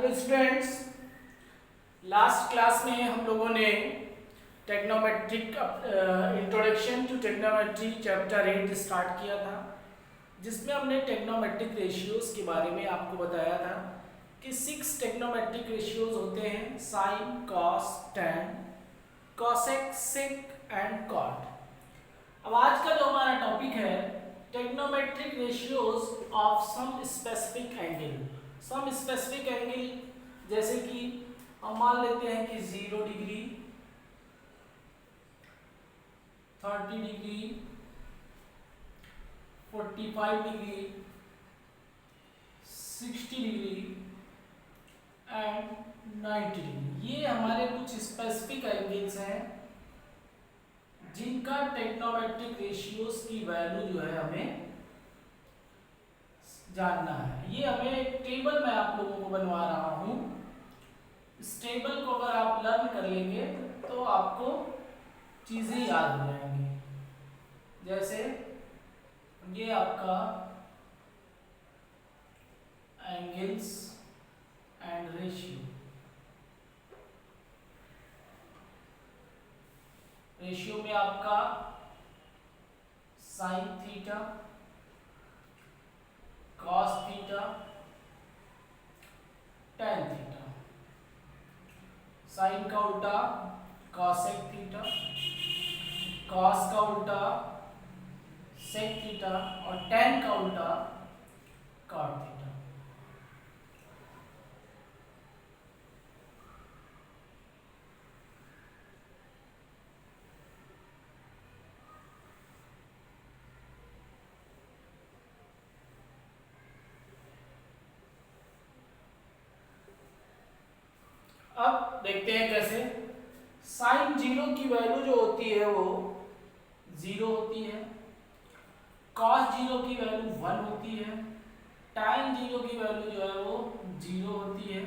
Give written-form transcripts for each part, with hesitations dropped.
Hello students, last class में हम लोगों ने trigonometric introduction to trigonometry chapter 8 start किया था, जिसमें हमने टेक्नोमेट्रिक रेशियोज के बारे में आपको बताया था कि 6 टेक्नोमेट्रिक रेशियोज होते हैं: sine, cos, tan, cosec, sec and cot. अब आज का जो हमारा टॉपिक है trigonometric ratios of some specific angle. Some specific angle जैसे कि हम मान लेते हैं कि 0 degree, 30 degree, 45 degree, 60 degree and 90 degree. ये हमारे कुछ स्पेसिफिक एंगल्स हैं जिनका टेक्नोमेट्रिक रेशियोज की वैल्यू जो है हमें जानना है। ये हमें एक टेबल मैं आप लोगों को बनवा रहा हूं। इस टेबल को अगर आप लर्न कर लेंगे तो आपको चीजें याद हो जाएंगी। जैसे ये आपका एंगल्स एंड रेशियो, रेशियो में आपका sine theta, cos theta, tan theta. Sine का उल्टा कॉसेक थीटा, कॉस का उल्टा सेक थीटा और टैन का उल्टा कॉट थीटा। अब देखते हैं कैसे। साइन 0 की वैल्यू जो होती है वो 0 होती है, कॉस 0 की वैल्यू 1 होती है, टैन 0 की वैल्यू जो है वो 0 होती है,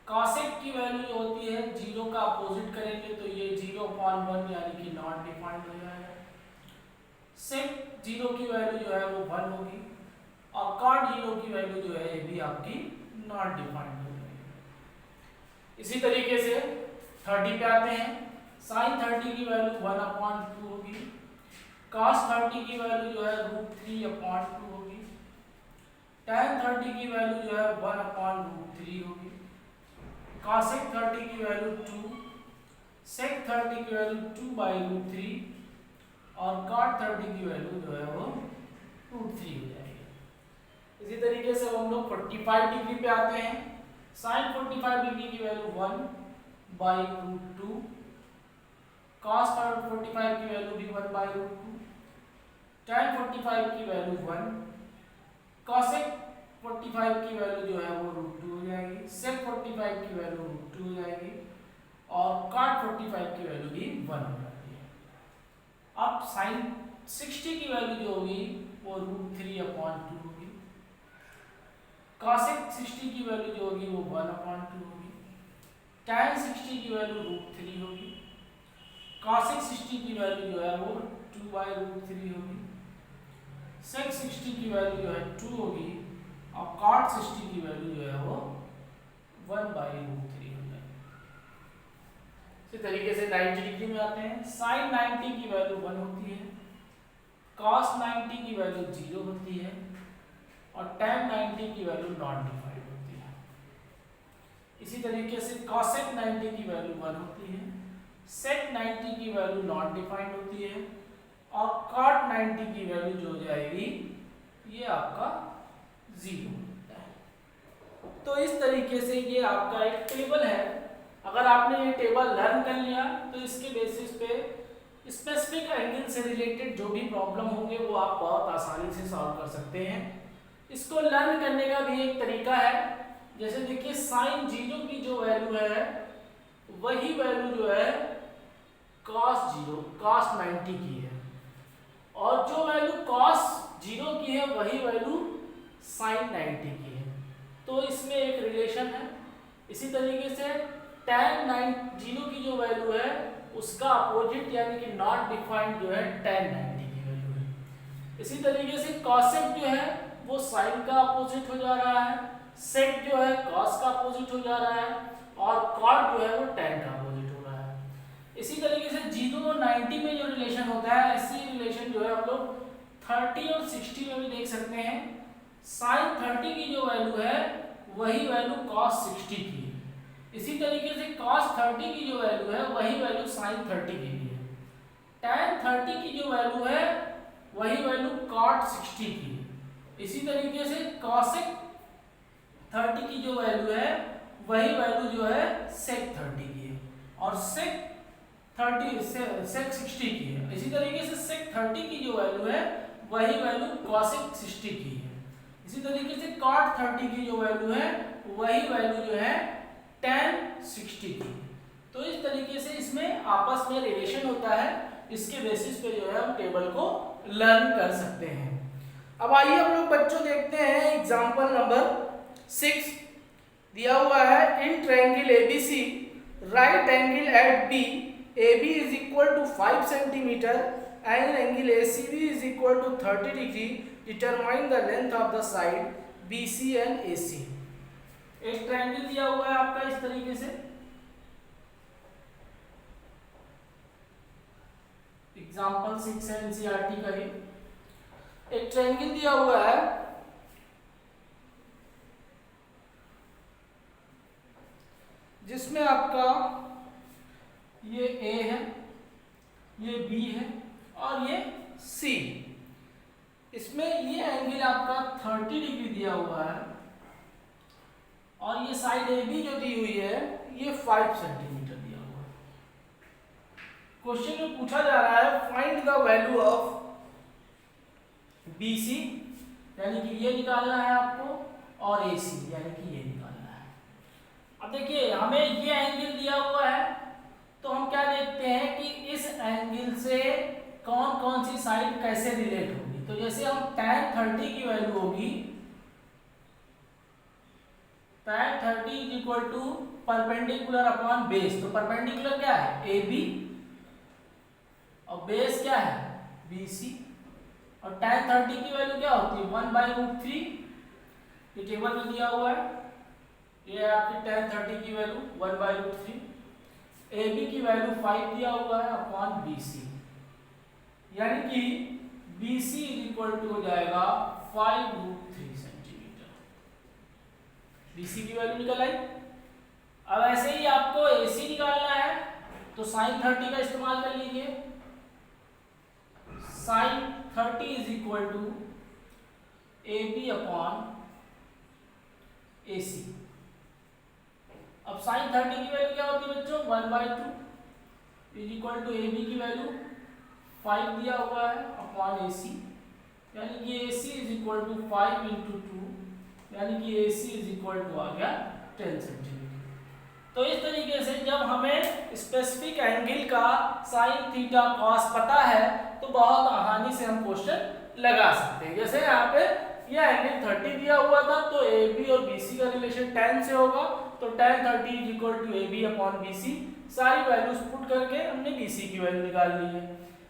कॉसेक की वैल्यू जो होती है 0 का अपोजिट करेंगे तो ये 0/1 यानी कि नॉट डिफाइंड हो जाएगा। सेक 0 की वैल्यू जो है वो 1 होगी और कॉट 0 की वैल्यू जो है ये भी आपकी नॉट डिफाइंड होगी। इसी तरीके से 30 पे आते हैं। साइन 30 की वैल्यू 1/2 होगी, कॉस 30 की वैल्यू जो है √3/2 होगी, टैन 30 की वैल्यू जो है 1/√3 होगी, कॉसेक 30 की वैल्यू 2, सेक 30 की वैल्यू 2/√3 और कॉट 30 की वैल्यू जो है वो √3 हो जाएगी। इसी तरीके से हम लोग 45 डिग्री पे आते हैं। साइन 45 डिग्री की वैल्यू 1/√2, कॉस 45 की वैल्यू भी 1/√2, टैन 45 की वैल्यू 1, कॉसेक 45 की वैल्यू जो है वो √2 हो जाएगी, सेक 45 की वैल्यू √2 हो जाएगी और कॉट 45 की वैल्यू भी 1 हो जाती है। अब साइन 60 की वैल्यू जो होगी वो √3/2 होगी, कॉसेक 60 की वैल्यू जो होगी वो 1/2 होगी, टैन 60 की वैल्यू √3 होगी, कॉसेक 60 की वैल्यू जो है वो 2/√3 होगी, सेक 60 की वैल्यू जो है 2 होगी और कॉट 60 की वैल्यू जो है वो 1/√3 हो जाएगी। इसी तरीके से 90 डिग्री में आते हैं। साइन 90 की वैल्यू 1 होती है, कॉस 90 की वैल्यू 0 होती है और टैन 90 की वैल्यू नॉट डिफाइंड होती है। इसी तरीके से कॉसेक 90 की वैल्यू 1 होती है, सेक 90 की वैल्यू नॉट डिफाइंड होती है और कॉट 90 की वैल्यू जो हो जाएगी ये आपका 0 होता है। तो इस तरीके से ये आपका एक टेबल है। अगर आपने ये टेबल लर्न कर लिया तो इसके बेसिस पे स्पेसिफिक एंगल से रिलेटेड जो भी प्रॉब्लम होंगे वो आप बहुत आसानी से सॉल्व कर सकते हैं। इसको लर्न करने का भी एक तरीका है। जैसे देखिए साइन 0 की जो वैल्यू है वही वैल्यू जो है कॉस 90 की है और जो वैल्यू कॉस 0 की है वही वैल्यू साइन 90 की है। तो इसमें एक रिलेशन है। इसी तरीके से टैन 0 की जो वैल्यू है उसका अपोजिट यानी कि नॉट डिफाइंड जो है टैन 90 की वैल्यू है। इसी तरीके से कॉसेक जो है वो साइन का अपोजिट हो जा रहा है। सेक जो है कॉस का अपोजिट हो जा रहा है और कॉट जो है वो टेन का अपोजिट हो रहा है। इसी तरीके से 0 और 90 में जो रिलेशन होता है ऐसी रिलेशन जो है हम लोग 30 और 60 में भी देख सकते हैं। साइन 30 की जो वैल्यू है वही वैल्यू कॉस 60 की है। इसी तरीके से cos 30 की जो वैल्यू है वही वैल्यू sin 30 की भी है। tan 30 की जो वैल्यू है वही वैल्यू cot 60 की है। इसी तरीके से cosec 30 की जो वैल्यू है वही वैल्यू जो है sec 30 की है और sec 60 की है। इसी तरीके से sec 30 की जो वैल्यू है वही वैल्यू cosec 60 की है। इसी तरीके से cot 30 की जो वैल्यू है वही वैल्यू जो है tan 60 की। तो इस तरीके से इसमें आपस में रिलेशन होता है, इसके बेसिस पे जो है हम टेबल को लर्न कर सकते हैं। अब आइए हम लोग बच्चों देखते हैं एग्जांपल नंबर 6 दिया हुआ है। In triangle ABC right angle at B AB is equal to 5 centimeter and angle ACB is equal to 30 degree. Determine the length of the side BC and AC. एक ट्रायंगल दिया हुआ है आपका इस तरीके से, एग्जाम्पल 6 है एनसीईआरटी का। ये एक ट्रायंगल दिया हुआ है जिसमें आपका ये A है, ये B है और ये C। इसमें ये एंगल आपका 30 डिग्री दिया हुआ है और ये साइड AB जो दी हुई है ये 5 सेंटीमीटर दिया हुआ है। क्वेश्चन में पूछा जा रहा है find the value of BC, यानी कि ये निकालना है आपको, और AC यानी कि ये निकालना है। अब देखिए हमें ये एंगल दिया हुआ है तो हम क्या देखते हैं कि इस एंगल से कौन कौन सी साइड कैसे रिलेट होगी। तो जैसे हम tan 30 की वैल्यू होगी, tan 30 is equal to perpendicular upon base. तो परपेंडिकुलर क्या है AB और बेस क्या है BC। और tan 30 की वैल्यू क्या होती है 1/√3। ये टेबल में दिया हुआ है, ये आपकी tan 30 की वैल्यू 1/√3। AB की वैल्यू 5 दिया हुआ है अपॉन BC, यानी कि BC इज इक्वल टू हो जाएगा 5√3 सेंटीमीटर। BC की वैल्यू निकल आई। अब ऐसे ही आपको AC निकालना है तो sin 30 का इस्तेमाल कर लीजिए। sin 30 is equal to AB upon AC। अब sin 30 की वैल्यू क्या होती है बच्चों 1/2 इज इक्वल टू AB की वैल्यू 5 दिया हुआ है अपॉन AC, यानी कि AC इज इक्वल टू 5 × 2, यानी कि AC इज इक्वल टू आ गया 10 सेंटीमीटर। तो इस तरीके से जब हमें स्पेसिफिक एंगल का sin थीटा cos पता है तो बहुत आसानी से हम क्वेश्चन लगा सकते हैं। जैसे यहाँ पे यह एंगल 30 दिया हुआ था तो AB और BC का रिलेशन tan से होगा, तो tan 30 is equal to AB upon BC। सारी वैल्यूज पुट करके हमने BC की वैल्यू निकाल ली है।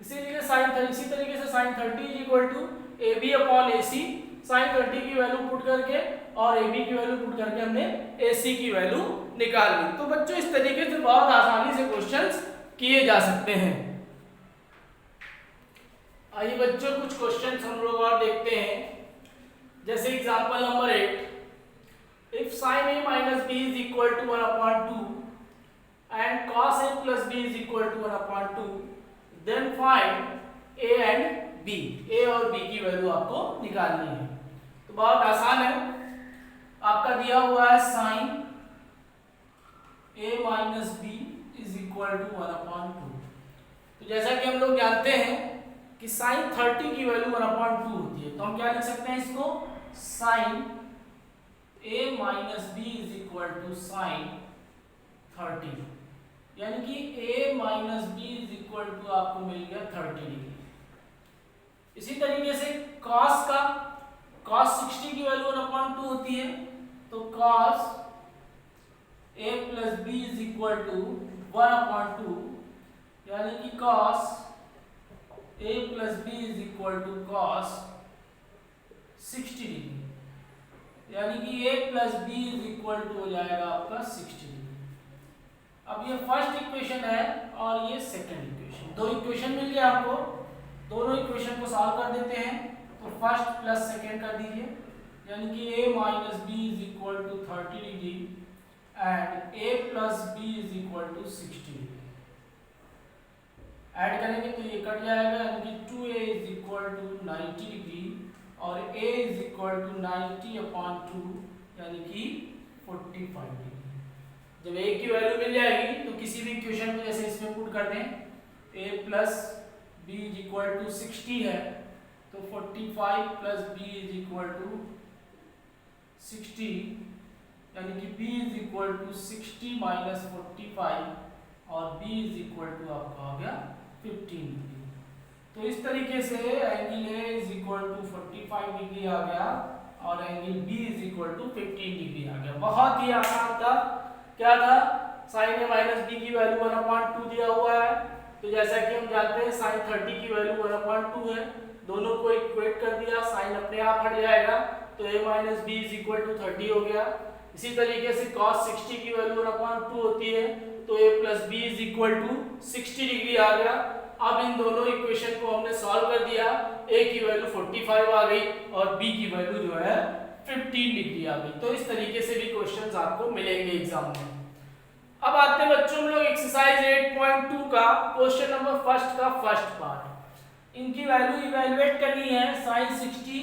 इसी तरीके से sin 30 is equal to AB upon AC। sin 30 की वैल्यू पुट करके और AB की वैल्यू पुट करके हमने AC की वैल्यू निकाल ली। तो बच्चों इस तरीके से बहुत आसानी से क्वेश्चंस किए जा सकते हैं। आइए बच्चों कुछ क्वेश्चंस हम लोग और देखते हैं। जैसे example number 8, if sin A minus B is equal to 1/2 and cos A plus B is equal to 1/2, then find A and B। A और B की वैल्यू आपको निकालनी है। तो बहुत आसान है, आपका दिया हुआ है sin A minus B is equal to 1/2। तो जैसा कि हम लोग जानते हैं कि sin 30 की वैल्यू 1/2 होती है, तो हम क्या लिख सकते हैं इसको sin A minus B is equal to sin 30, यानी कि A minus B is equal to आपको मिल गया 30 डिग्री। इसी तरीके से cos 60 की वैल्यू 1/2 होती है, तो cos A plus B is equal to 1/2, यानी कि cos A plus B is equal to cos 60 degree. यानी कि a plus B is equal to हो जाएगा आपका 60 डिग्री। अब ये फर्स्ट इक्वेशन है और ये सेकंड इक्वेशन, दो इक्वेशन मिल गया आपको, दोनों इक्वेशन को सॉल्व कर देते हैं। तो फर्स्ट प्लस सेकंड कर दीजिए, यानी कि a minus B is equal to 30 degree and a plus B is equal to 60 degree. Add करेंगे तो ये कट जाएगा, यानी कि 2a is equal to 90 degree और a इज इक्वल टू 90/2 यानी कि 45 डिग्री। जब a की वैल्यू मिल जाएगी तो किसी भी इक्वेशन को जैसे इसमें पुट कर दें, a plus B is equal to 60 है तो 45 plus B is equal to 60, यानी कि b is equal to 60 minus 45 और b इज इक्वल टू आपका हो गया 15 डिग्री। तो इस तरीके से angle a is equal to 45 degree आ गया और angle b is equal to 15 degree आ गया। बहुत ही आसान था। क्या था, sin a माइनस b की वैल्यू 1/2 दिया हुआ है, तो जैसा कि हम जानते हैं sin 30 की वैल्यू 1/2 है, दोनों को इक्वेट कर दिया, sin अपने आप हट जाएगा तो a minus b is equal to 30 हो गया। इसी तरीके से cos 60 की वैल्यू 1/2 होती है तो a plus B is equal to 60 degree आ गया। अब इन दोनों इक्वेशन को हमने सॉल्व कर दिया, a की वैल्यू 45 आ गई और b की वैल्यू जो है 15 डिग्री आ गई। तो इस तरीके से भी क्वेश्चंस आपको मिलेंगे एग्जाम में। अब आते हैं बच्चों हम लोग एक्सरसाइज 8.2 का क्वेश्चन नंबर फर्स्ट का फर्स्ट पार्ट। इनकी वैल्यू इवैल्यूएट करनी है sin 60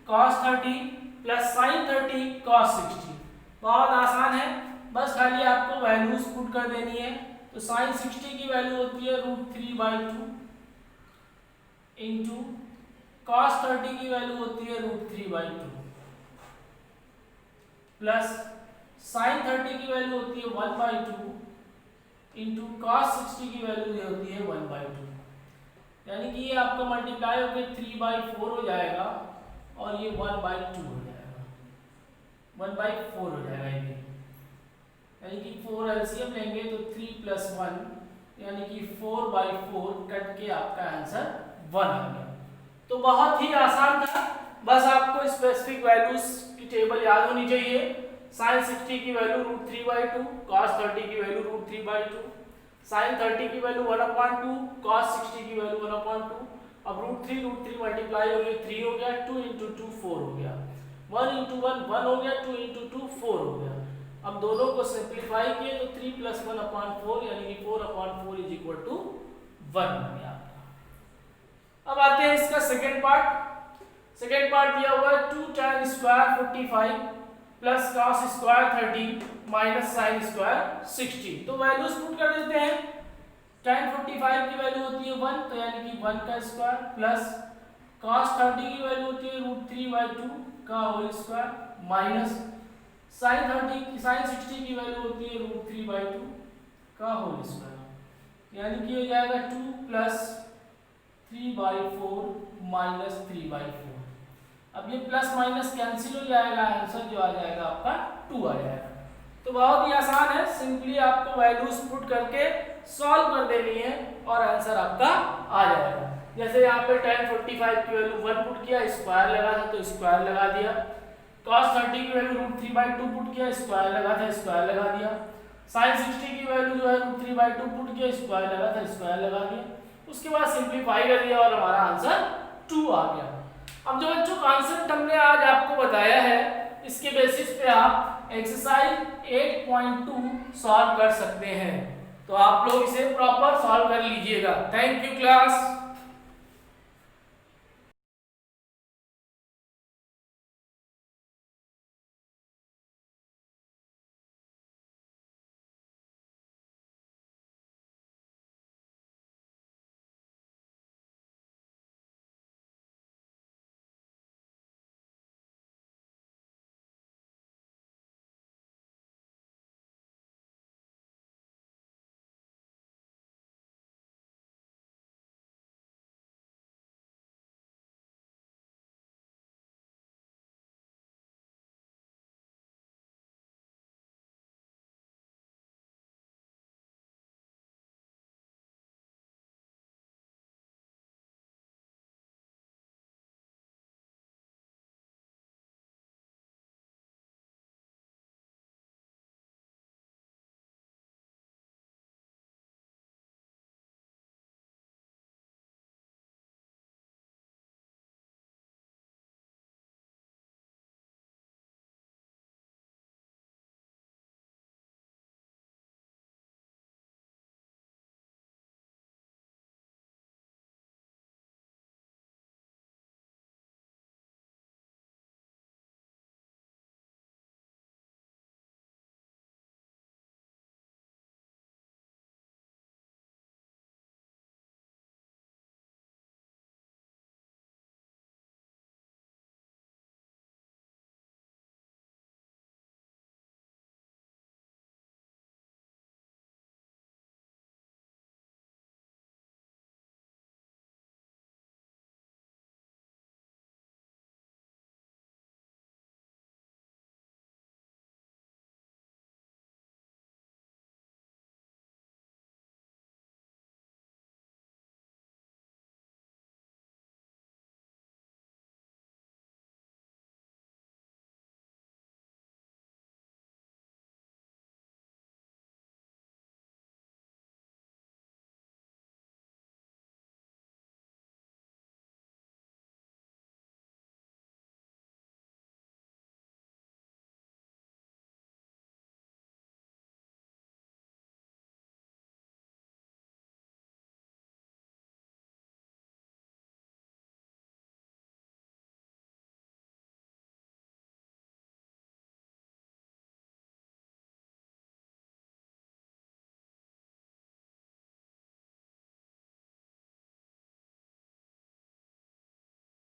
cos 30 plus sin 30 cos 60। बहुत आसान है, बस खाली आपको वैल्यूज पुट कर देनी है। तो sin 60 की वैल्यू होती है √3/2 इंटू cos 30 की वैल्यू होती है √3/2 प्लस sin 30 की वैल्यू होती है 1/2 इंटू cos 60 की वैल्यू होती है 1/2। यानी कि ये आपका मल्टीप्लाई होकर 3/4 हो जाएगा और ये 1/2 हो जाएगा, 1/4 हो जाएगा ये, यानी कि 4 एलसीएम लेंगे तो 3 + 1 यानी कि 4/4 कट के आपका आंसर 1 आ गया। तो बहुत ही आसान था, बस आपको स्पेसिफिक वैल्यूज की टेबल याद होनी चाहिए। sin 60 की वैल्यू √3/2, cos 30 की वैल्यू √3/2, sin 30 की वैल्यू 1/2, cos 60 की वैल्यू 1/2। अब √3 मल्टीप्लाई हो गया 3 हो गया, 2 × 2 4 हो गया, 1 × 1 1 हो गया, 2 × 2 4 हो गया। अब दोनों को सिंपलीफाई किए तो 3 + 1/4 यानी कि 4/4 इज इक्वल टू 1 बन गया। अब आते हैं इसका सेकंड पार्ट। सेकंड पार्ट दिया हुआ है 2 tan square 45 plus cos square 30 minus sin square 60। तो वैल्यूज पुट कर देते हैं। tan 45 की वैल्यू होती है 1 तो यानी कि 1 का स्क्वायर प्लस cos 30 की वैल्यू होती है √3/2 का होल स्क्वायर माइनस sin 60 की वैल्यू होती है √3/2 का होल स्क्वायर, यानी कि हो जाएगा 2 + 3/4 माइनस 3/4। अब ये प्लस माइनस कैंसिल हो जाएगा, आंसर जो आ जाएगा आपका 2 आ जाएगा। तो बहुत ही आसान है, सिंपली आपको वैल्यूज पुट करके सॉल्व कर देनी है और आंसर आपका आ जाएगा। जैसे यहाँ पे tan 45 की वैल्यू 1 पुट किया, स्क्वायर लगा था तो स्क्वायर लगा दिया। cos 30 की वैल्यू √3/2 पुट किया, स्क्वायर लगा था स्क्वायर लगा दिया। sin 60 की वैल्यू जो है √3/2 पुट किया, स्क्वायर लगा था स्क्वायर लगा दिया। उसके बाद सिंपलीफाई कर दिया और हमारा आंसर 2 आ गया। अब जो बच्चों कॉन्सेप्ट हमने आज आपको बताया है, इसके बेसिस पे आप एक्सरसाइज 8.2 सॉल्व कर सकते हैं। तो आप लोग इसे प्रॉपर सॉल्व कर लीजिएगा। Thank you class.